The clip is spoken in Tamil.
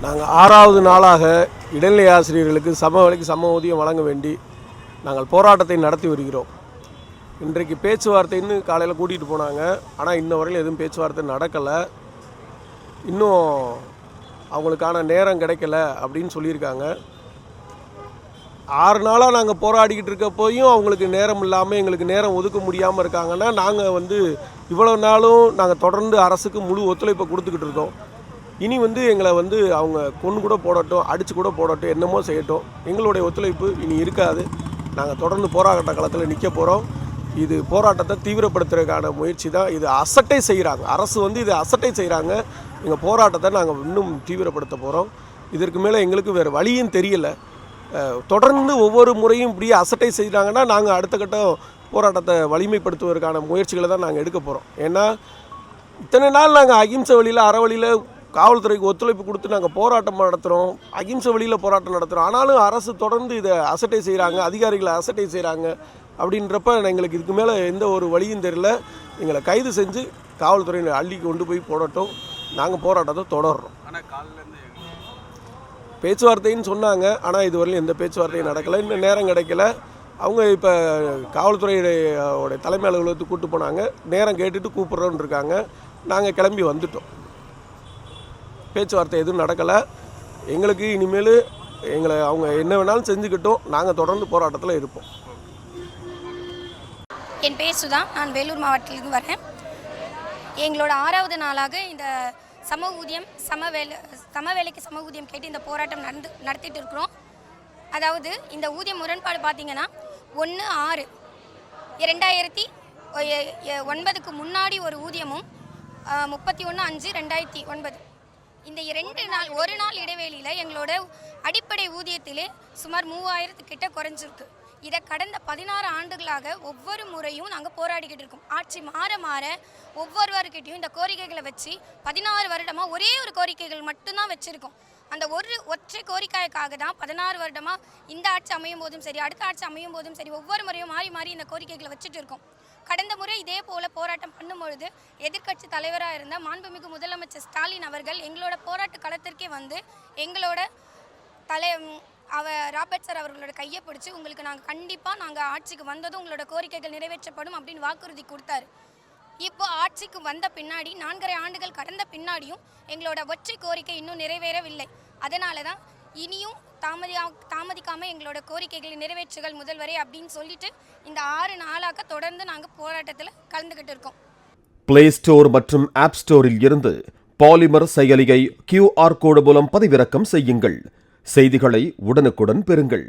நாங்கள் 6வது நாளாக இடைநிலை ஆசிரியர்களுக்கு சம வேலைக்கு சம ஊதியம் வழங்க வேண்டி நாங்கள் போராட்டத்தை நடத்தி வருகிறோம். இன்றைக்கு பேச்சுவார்த்தைன்னு காலையில் கூட்டிகிட்டு போனாங்க. ஆனால் இன்ன வரையில் எதுவும் பேச்சுவார்த்தை நடக்கலை. இன்னும் அவங்களுக்கான நேரம் கிடைக்கல அப்படின்னு சொல்லியிருக்காங்க. 6 நாளாக நாங்கள் போராடிக்கிட்டு இருக்கப்போயும் அவங்களுக்கு நேரம் இல்லாமல் எங்களுக்கு நேரம் ஒதுக்க முடியாமல் இருக்காங்கன்னா, நாங்கள் இவ்வளோ நாளும் நாங்கள் தொடர்ந்து அரசுக்கு முழு ஒத்துழைப்பை கொடுத்துக்கிட்டு இருக்கோம். இனி எங்களை அவங்க கொன்று கூட போடட்டும், அடித்து கூட போடட்டும், என்னமோ செய்யட்டும், எங்களுடைய ஒத்துழைப்பு இனி இருக்காது. நாங்கள் தொடர்ந்து போராட்ட களத்தில் நிற்க போகிறோம். இது போராட்டத்தை தீவிரப்படுத்துறதுக்கான முயற்சி தான். இது அசட்டை செய்கிறாங்க, அரசு இது அசட்டை செய்கிறாங்க. எங்கள் போராட்டத்தை நாங்கள் இன்னும் தீவிரப்படுத்த போகிறோம். இதற்கு மேலே எங்களுக்கு வேறு வழியும் தெரியலை. தொடர்ந்து ஒவ்வொரு முறையும் இப்படியே அசட்டை செய்கிறாங்கன்னா நாங்கள் அடுத்த கட்டம் போராட்டத்தை வலிமைப்படுத்துவதற்கான முயற்சிகளை தான் நாங்கள் எடுக்க போகிறோம். ஏன்னா இத்தனை நாள் நாங்கள் அகிம்சை வழியில் அறவழியில் காவல்துறைக்கு ஒத்துழைப்பு கொடுத்து நாங்கள் போராட்டம் நடத்துகிறோம், அகிம்சை வழியில் போராட்டம் நடத்துகிறோம். ஆனாலும் அரசு தொடர்ந்து இதை அசட்டை செய்கிறாங்க, அதிகாரிகளை அசட்டை செய்கிறாங்க. அப்படின்றப்ப எங்களுக்கு இதுக்கு மேலே எந்த ஒரு வழியும் தெரியல. எங்களை கைது செஞ்சு காவல்துறையில் அள்ளி கொண்டு போய் போடட்டும். நாங்கள் போராட்டத்தை தொடர்றோம். பேச்சுவார்த்தைன்னு சொன்னாங்க, ஆனால் இதுவரையிலும் எந்த பேச்சுவார்த்தையும் நடக்கலை. இன்னும் நேரம் கிடைக்கல. அவங்க இப்போ காவல்துறையோடைய தலைமை அலுவலகத்துக்கு கூப்பிட்டு போனாங்க. நேரம் கேட்டுட்டு கூப்பிட்றோன்னு இருக்காங்க. நாங்கள் கிளம்பி வந்துட்டோம். பேச்சுவார்த்தை எதுவும் நடக்கலை. எங்களுக்கு இனிமேல் எங்களை அவங்க என்ன வேணாலும் செஞ்சுக்கிட்டோம். நாங்கள் தொடர்ந்து போராட்டத்தில் இருப்போம். என் பேர் சுதா. நான் வேலூர் மாவட்டத்திலிருந்து வரேன். எங்களோட 6வது நாளாக இந்த சம வேலைக்கு சம ஊதியம் கேட்டு இந்த போராட்டம் நடத்திட்டு இருக்கிறோம். அதாவது இந்த ஊதிய முரண்பாடு பார்த்திங்கன்னா 1/6/2009க்கு முன்னாடி ஒரு ஊதியமும் 31/5/2009 இந்த 2 நாள் ஒரு நாள் இடைவெளியில் எங்களோட அடிப்படை ஊதியத்திலே சுமார் 3000 கிட்ட குறைஞ்சிருக்கு. இதை கடந்த 16 ஆண்டுகளாக ஒவ்வொரு முறையும் நாங்கள் போராடிக்கிட்டு இருக்கோம். ஆட்சி மாற மாற ஒவ்வொருவர்கிட்டையும் இந்த கோரிக்கைகளை வச்சு 16 வருடமாக ஒரே ஒரு கோரிக்கைகள் மட்டும்தான் வச்சுருக்கோம். அந்த ஒற்றை கோரிக்கைக்காக தான் 16 வருடமாக இந்த ஆட்சி அமையும் போதும் சரி, அடுத்த ஆட்சி அமையும் போதும் சரி, ஒவ்வொரு முறையும் மாறி மாறி இந்த கோரிக்கைகளை வச்சுட்டு இருக்கோம். கடந்த முறை இதே போல் போராட்டம் பண்ணும்பொழுது எதிர்க்கட்சி தலைவராக இருந்த மாண்புமிகு முதலமைச்சர் ஸ்டாலின் அவர்கள் எங்களோட போராட்ட களத்திற்கே எங்களோட ராபர்ட் சார் அவர்களோட கையை பிடிச்சி உங்களுக்கு நாங்கள் ஆட்சிக்கு வந்ததும் உங்களோட கோரிக்கைகள் நிறைவேற்றப்படும் அப்படின்னு வாக்குறுதி கொடுத்தாரு. இப்போ ஆட்சிக்கு வந்த பின்னாடி 4.5 ஆண்டுகள் கடந்த பின்னாடியும் எங்களோட ஒற்றை கோரிக்கை இன்னும் நிறைவேறவில்லை. அதனால தான் இனியும் தாமதிக்காமல் எங்களோட கோரிக்கைகளை நிறைவேற்றுகள் முதல்வரே அப்படின்னு சொல்லிட்டு இந்த 6 நாளாக தொடர்ந்து நாங்கள் போராட்டத்தில் கலந்துக்கிட்டு இருக்கோம். பிளே ஸ்டோர் மற்றும் ஆப் ஸ்டோரில் இருந்து பாலிமர் செயலியை QR கோடு மூலம் பதிவிறக்கம் செய்யுங்கள். செய்திகளை உடனுக்குடன் பெறுங்கள்.